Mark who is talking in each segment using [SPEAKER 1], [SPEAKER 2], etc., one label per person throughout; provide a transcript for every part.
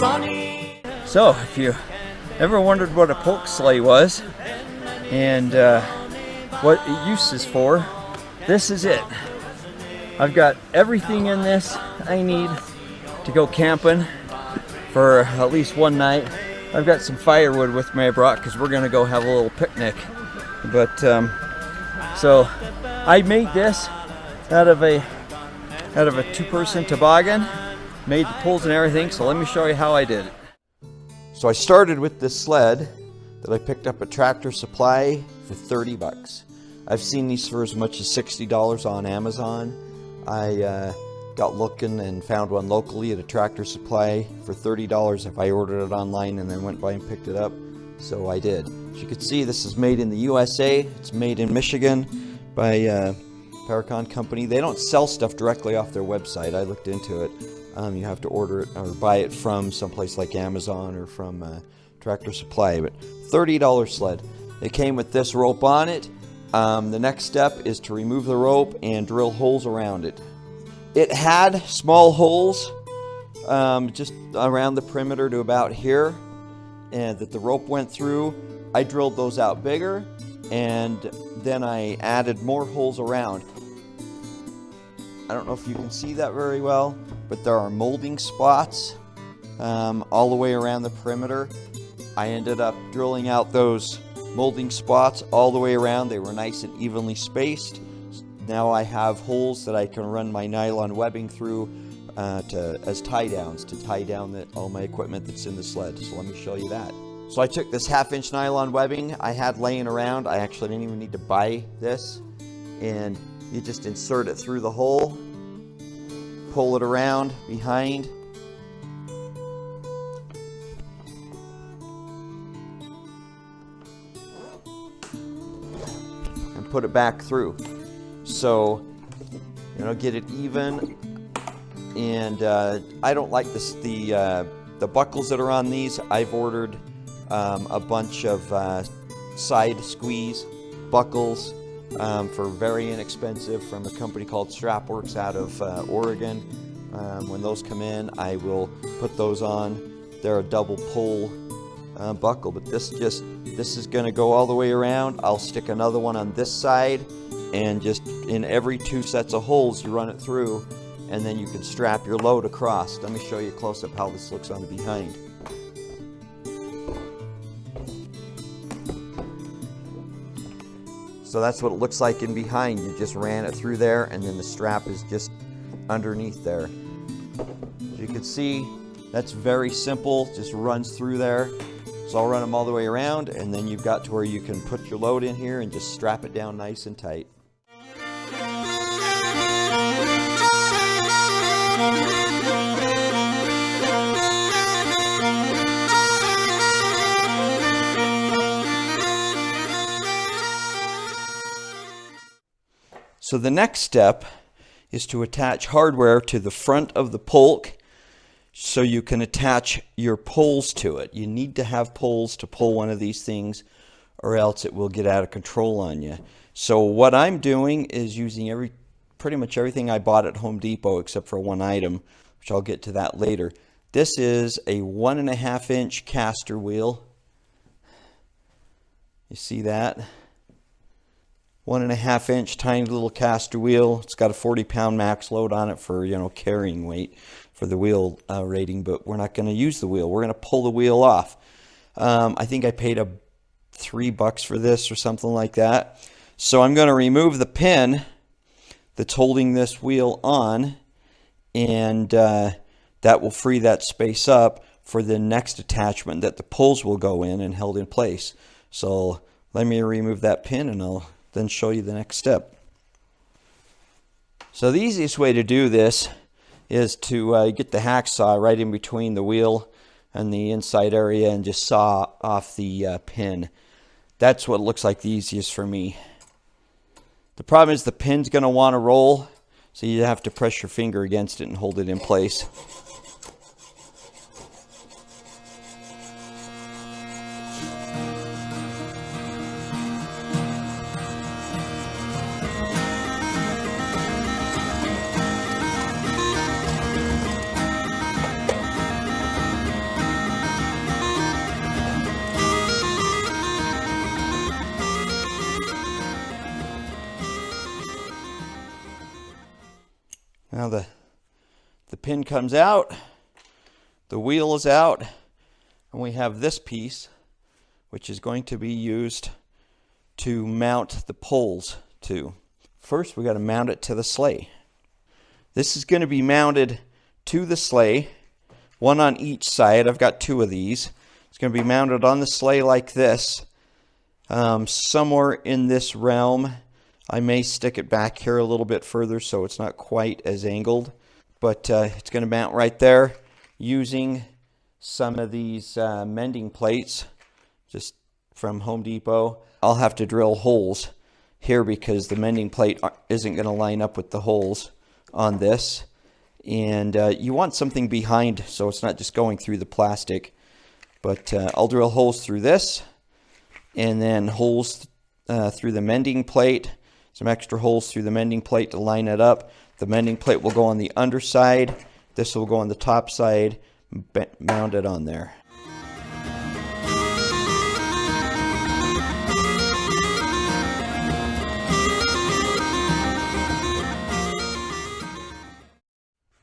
[SPEAKER 1] So, if you ever wondered what a PULK sleigh was and what it uses for, this is it. I've got everything in this I need to go camping for at least one night. I've got some firewood with me I brought because we're going to go have a little picnic. But so I made this out of a two-person toboggan, made the poles and everything, so let me show you how I did it. So I started with this sled that I picked up at Tractor Supply for 30 bucks. I've seen these for as much as $60 on Amazon. I got looking and found one locally at a Tractor Supply for $30 if I ordered it online and then went by and picked it up. So I did. As you can see, this is made in the USA. It's made in Michigan by Paracon Company. They don't sell stuff directly off their website. I looked into it. You have to order it or buy it from someplace like Amazon or from Tractor Supply. But $30 sled. It came with this rope on it. The next step is to remove the rope and drill holes around it. It had small holes just around the perimeter to about here, and that the rope went through. I drilled those out bigger, and then I added more holes around. I don't know if you can see that very well, but there are molding spots all the way around the perimeter. I ended up drilling out those molding spots all the way around. They were nice and evenly spaced. Now I have holes that I can run my nylon webbing through as tie-downs to tie down all my equipment that's in the sled. So let me show you that. So I took this 1/2-inch nylon webbing I had laying around. I actually didn't even need to buy this. And you just insert it through the hole, pull it around behind, and put it back through. So, get it even. And I don't like this, the buckles that are on these. I've ordered a bunch of side squeeze buckles for very inexpensive from a company called Strapworks out of Oregon. When those come in, I will put those on. They're a double pull buckle, but this is going to go all the way around. I'll stick another one on this side, and just in every 2 sets of holes you run it through, and then you can strap your load across. Let me show you close up how this looks on the behind. So that's what it looks like in behind. You just ran it through there, and then the strap is just underneath there. As you can see, that's very simple, just runs through there. So I'll run them all the way around, and then you've got to where you can put your load in here and just strap it down nice and tight. So the next step is to attach hardware to the front of the PULK so you can attach your poles to it. You need to have poles to pull one of these things, or else it will get out of control on you. So what I'm doing is using pretty much everything I bought at Home Depot except for one item, which I'll get to that later. This is a 1.5-inch caster wheel. You see that? 1.5-inch tiny little caster wheel. It's got a 40-pound max load on it for carrying weight for the wheel rating, but we're not going to use the wheel. We're going to pull the wheel off. I think I paid $3 for this or something like that. So I'm going to remove the pin that's holding this wheel on, and that will free that space up for the next attachment that the poles will go in and held in place. So let me remove that pin, and I'll then show you the next step. So the easiest way to do this is to get the hacksaw right in between the wheel and the inside area and just saw off the pin. That's what looks like the easiest for me. The problem is the pin's going to want to roll, so you have to press your finger against it and hold it in place. Now the pin comes out, the wheel is out, and we have this piece, which is going to be used to mount the poles to. First, we got to mount it to the sleigh. This is going to be mounted to the sleigh, one on each side. I've got two of these. It's going to be mounted on the sleigh like this, somewhere in this realm. I may stick it back here a little bit further so it's not quite as angled, but it's going to mount right there using some of these mending plates just from Home Depot. I'll have to drill holes here because the mending plate isn't going to line up with the holes on this, and you want something behind so it's not just going through the plastic. But I'll drill holes through this, and then holes through the mending plate, some extra holes through the mending plate to line it up. The mending plate will go on the underside, this will go on the top side, mounted on there.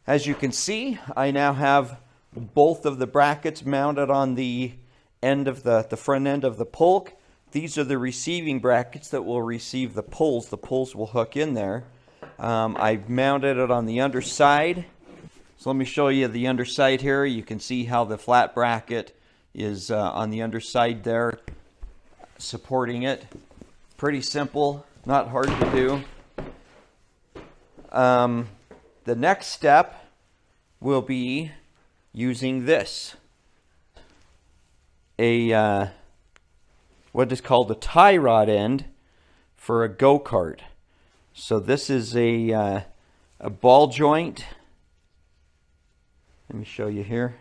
[SPEAKER 1] As you can see, I now have both of the brackets mounted on the end of the front end of the PULK. These are the receiving brackets that will receive the poles. The poles will hook in there. I've mounted it on the underside. So let me show you the underside here. You can see how the flat bracket is on the underside there, supporting it. Pretty simple, not hard to do. The next step will be using this, what is called a tie rod end for a go-kart. So this is a ball joint. Let me show you here.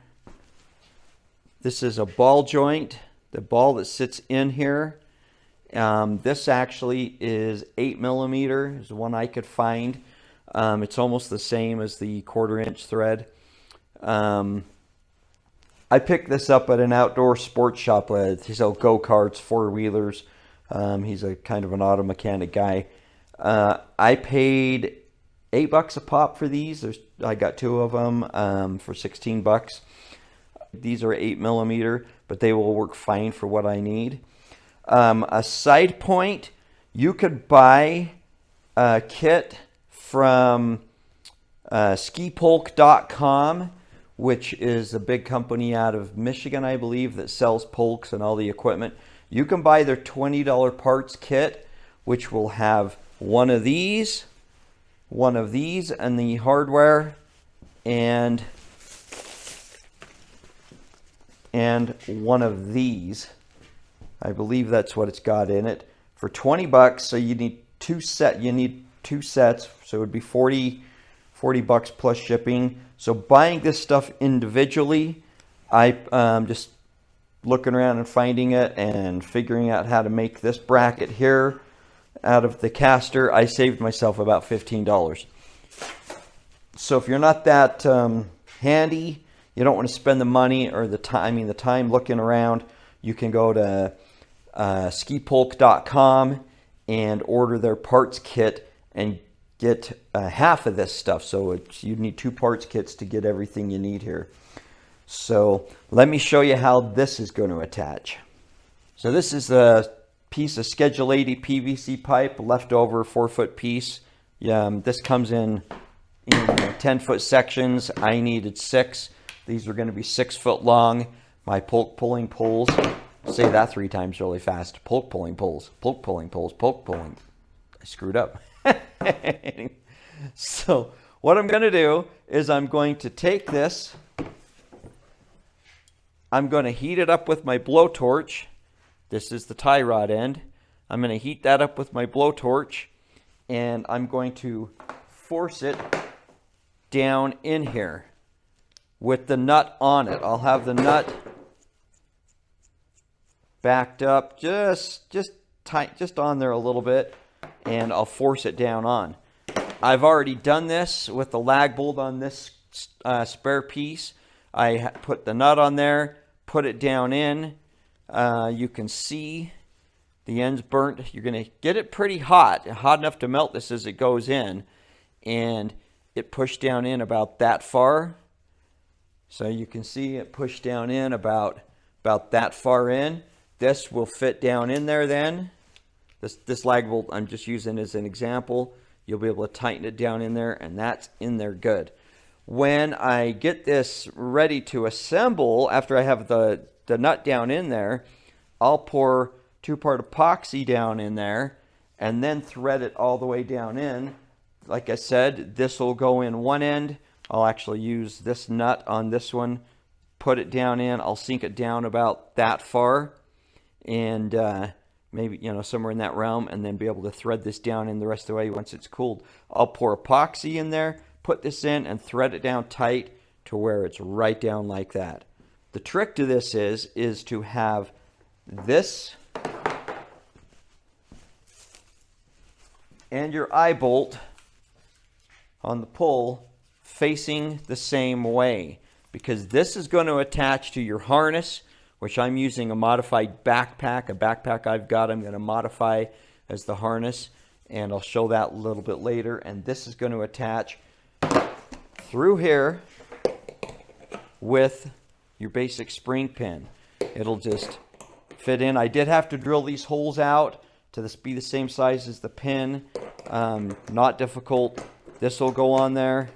[SPEAKER 1] This is a ball joint, the ball that sits in here. This actually is 8mm, is the one I could find. It's almost the same as the 1/4-inch thread. I picked this up at an outdoor sports shop. He sells go-karts, four-wheelers. He's a kind of an auto mechanic guy. I paid $8 a pop for these. I got two of them for $16. These are 8mm, but they will work fine for what I need. A side point, you could buy a kit from skipulk.com, which is a big company out of Michigan, I believe, that sells pulks and all the equipment. You can buy their $20 parts kit, which will have one of these, and the hardware, and one of these. I believe that's what it's got in it. For $20, so you need two sets, so it would be $40 plus shipping. So buying this stuff individually, I just looking around and finding it and figuring out how to make this bracket here out of the caster, I saved myself about $15. So if you're not that handy, you don't want to spend the money or the time looking around, you can go to skipulk.com and order their parts kit and get half of this stuff. So you need two parts kits to get everything you need here. So let me show you how this is going to attach. So this is a piece of Schedule 80 PVC pipe, leftover 4-foot piece. This comes in 10-foot sections. I needed 6. These are going to be 6 foot long. My PULK pulling poles. Say that 3 times really fast. PULK pulling poles. PULK pulling poles. PULK pulling. I screwed up. So what I'm going to do is I'm going to take this. I'm going to heat it up with my blowtorch. This is the tie rod end. I'm going to heat that up with my blowtorch, and I'm going to force it down in here with the nut on it. I'll have the nut backed up just tight, just on there a little bit, and I'll force it down on. I've already done this with the lag bolt on this spare piece. I put the nut on there, put it down in. You can see the end's burnt. You're going to get it pretty hot enough to melt this as it goes in. And it pushed down in about that far. So you can see it pushed down in about that far in. This will fit down in there then. This lag bolt I'm just using as an example. You'll be able to tighten it down in there, and that's in there good. When I get this ready to assemble, after I have the nut down in there, I'll pour 2-part epoxy down in there and then thread it all the way down in. Like I said, this will go in one end. I'll actually use this nut on this one, put it down in. I'll sink it down about that far, and maybe, you know, somewhere in that realm, and then be able to thread this down in the rest of the way once it's cooled. I'll pour epoxy in there, put this in, and thread it down tight to where it's right down like that. The trick to this is to have this and your eye bolt on the pull facing the same way, because this is going to attach to your harness, which I'm using a modified backpack. A backpack I've got I'm going to modify as the harness, and I'll show that a little bit later. And this is going to attach through here with your basic spring pin. It'll just fit in. I did have to drill these holes out to be the same size as the pin. Not difficult. This will go on there.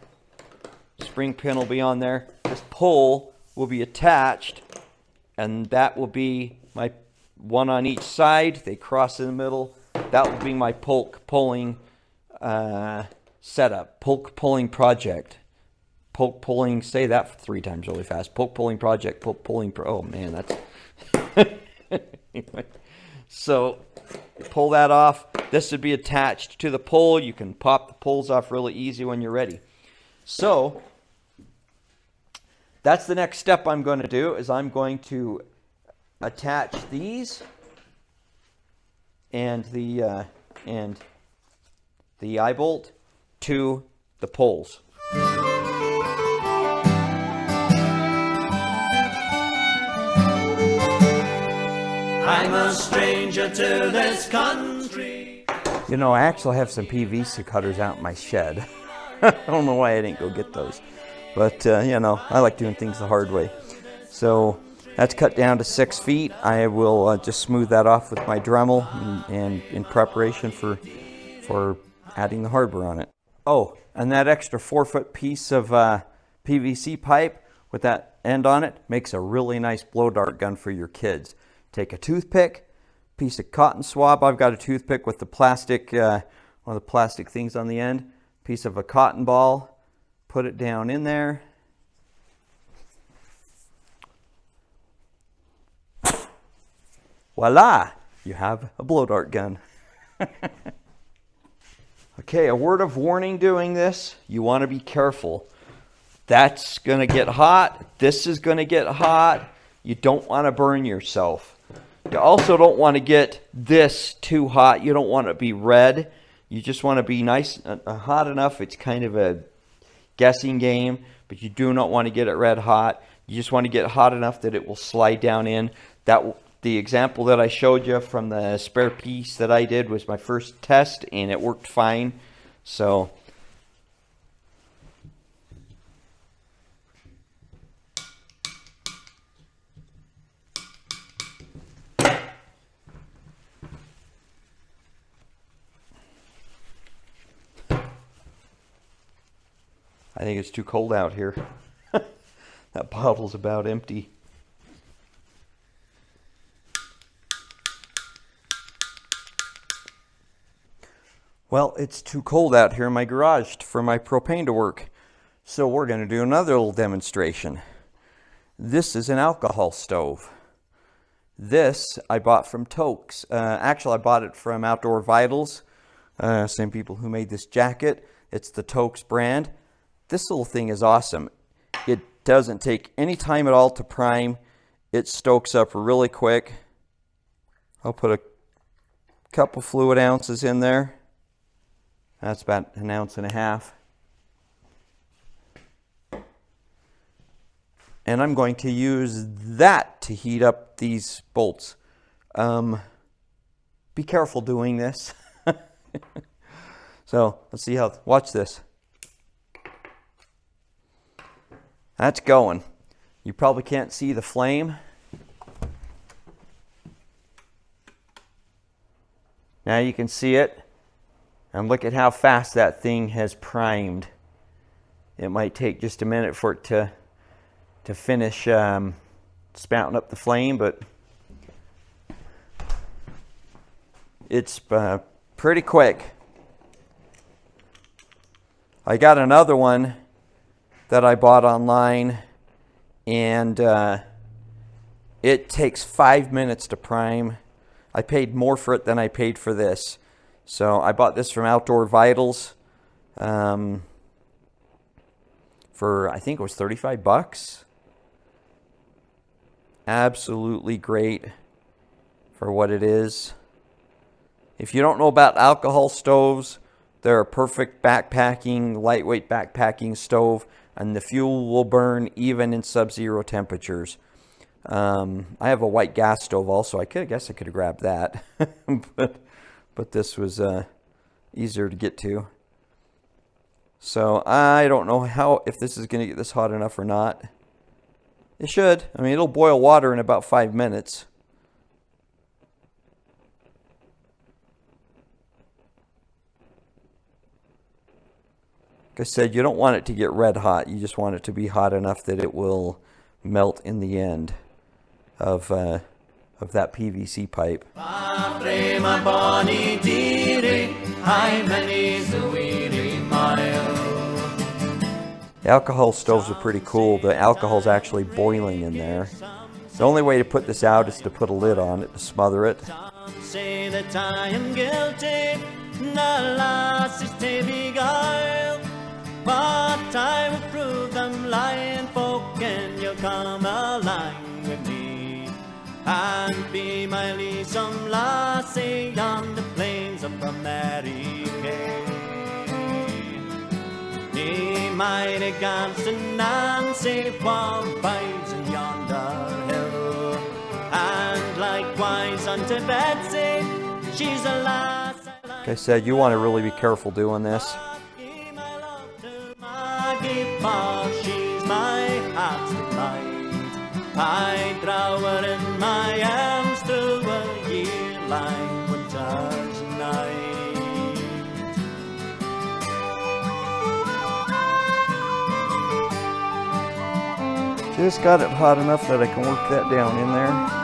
[SPEAKER 1] Spring pin will be on there. This pole will be attached, and that will be my one on each side. They cross in the middle. That will be my PULK pulling setup. PULK pulling project. PULK pulling, say that 3 times really fast. PULK pulling project. PULK pulling oh man, that's anyway. So pull that off. This would be attached to the pole. You can pop the poles off really easy when you're ready. So that's the next step I'm going to do, is I'm going to attach these and the eye bolt to the poles.
[SPEAKER 2] I'm a stranger to this country.
[SPEAKER 1] You know, I actually have some PVC cutters out in my shed. I don't know why I didn't go get those. But, you know, I like doing things the hard way. So that's cut down to 6 feet. I will just smooth that off with my Dremel and in preparation for adding the hardware on it. Oh, and that extra 4-foot piece of PVC pipe with that end on it makes a really nice blow dart gun for your kids. Take a toothpick, piece of cotton swab. I've got a toothpick with the plastic, one of the plastic things on the end. Piece of a cotton ball. Put it down in there. Voila! You have a blow dart gun. Okay, a word of warning doing this. You want to be careful. That's going to get hot. This is going to get hot. You don't want to burn yourself. You also don't want to get this too hot. You don't want it to be red. You just want to be nice, hot enough. It's kind of a guessing game, but you do not want to get it red hot. You just want to get hot enough that it will slide down in. The example that I showed you from the spare piece that I did was my first test, and it worked fine. So I think it's too cold out here. That bottle's about empty. Well, it's too cold out here in my garage for my propane to work. So we're going to do another little demonstration. This is an alcohol stove. This I bought from Toks. Actually, I bought it from Outdoor Vitals. Same people who made this jacket. It's the Toks brand. This little thing is awesome. It doesn't take any time at all to prime. It stokes up really quick. I'll put a couple fluid ounces in there. That's about 1.5 ounces. And I'm going to use that to heat up these bolts. Be careful doing this. So let's see how, watch this. That's going. You probably can't see the flame. Now you can see it. And look at how fast that thing has primed. It might take just a minute for it to finish spouting up the flame, but it's pretty quick. I got another one that I bought online, and it takes 5 minutes to prime. I paid more for it than I paid for this. So I bought this from Outdoor Vitals for, I think it was 35 bucks. Absolutely great for what it is. If you don't know about alcohol stoves, they're a perfect backpacking, lightweight backpacking stove, and the fuel will burn even in sub-zero temperatures. I have a white gas stove also. I guess I could have grabbed that, but this was easier to get to. So I don't know if this is going to get this hot enough or not. It should. I mean, it'll boil water in about 5 minutes. Like I said, you don't want it to get red hot. You just want it to be hot enough that it will melt in the end of that PVC pipe. The alcohol stoves are pretty cool. The alcohol's actually boiling in there. The only way to put this out is to put a lid on it to smother it.
[SPEAKER 2] Say that I am guilty, the last is to beguile, but I will prove them lying folk, and you'll come along with me and be my leesome lassie on the plains of America. He might have gone to Nancy while vibes in yonder hill, and likewise unto Betsy, she's a lass.
[SPEAKER 1] Like I said, you want to really be careful doing this.
[SPEAKER 2] She's my heart's delight. I draw her in my arms through a year-long winter's night.
[SPEAKER 1] Just got it hot enough that I can work that down in there.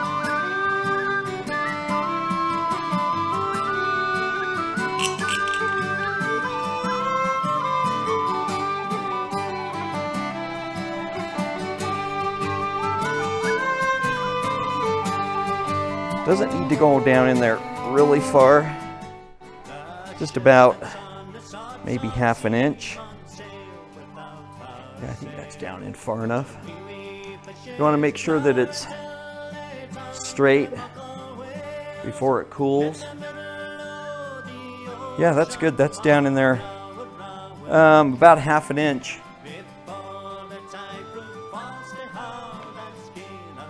[SPEAKER 1] Doesn't need to go down in there really far. Just about maybe half an inch. Yeah, I think that's down in far enough. You want to make sure that it's straight before it cools. Yeah, that's good. That's down in there about half an inch.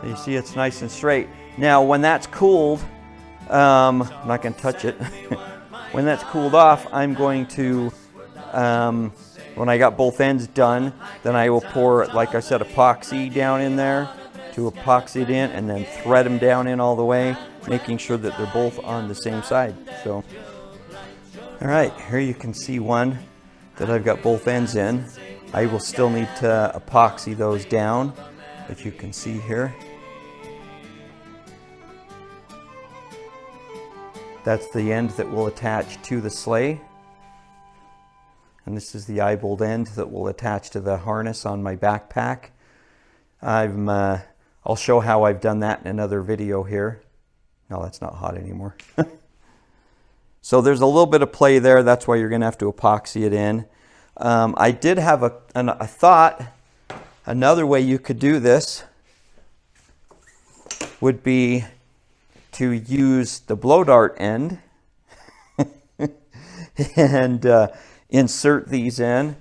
[SPEAKER 1] You see it's nice and straight. Now when that's cooled, I'm not going to touch it. When that's cooled off, I'm going to, when I got both ends done, then I will pour, like I said, epoxy down in there to epoxy it in, and then thread them down in all the way, making sure that they're both on the same side. So, all right, here you can see one that I've got both ends in. I will still need to epoxy those down, as you can see here. That's the end that will attach to the sleigh. And this is the eye-bolt end that will attach to the harness on my backpack. I'll show how I've done that in another video here. No, that's not hot anymore. So there's a little bit of play there. That's why you're going to have to epoxy it in. I did have a thought. Another way you could do this would be to use the blow dart end and insert these in.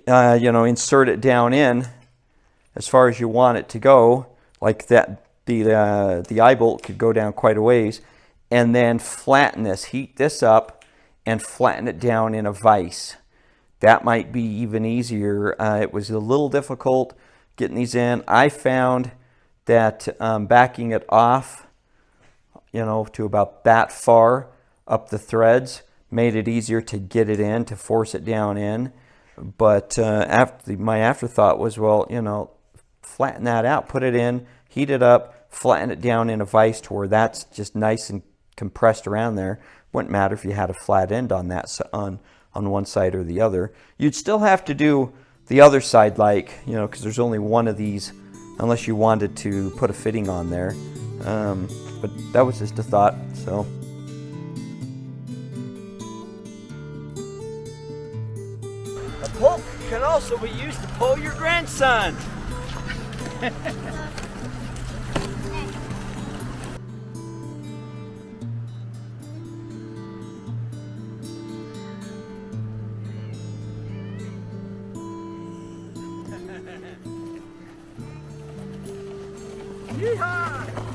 [SPEAKER 1] Insert it down in as far as you want it to go, like that. The eye bolt could go down quite a ways, and then flatten this, heat this up, and flatten it down in a vise. that might be even easier. It was a little difficult getting these in. I found that backing it off, you know, to about that far up the threads made it easier to get it in, to force it down in. But my afterthought was, well, you know, flatten that out, put it in, heat it up, flatten it down in a vise to where that's just nice and compressed around there. Wouldn't matter if you had a flat end on that, on one side or the other. You'd still have to do the other side, like, you know, because there's only one of these, unless you wanted to put a fitting on there. But that was just a thought. So a pulk can also be used to pull your grandson. Yeehaw!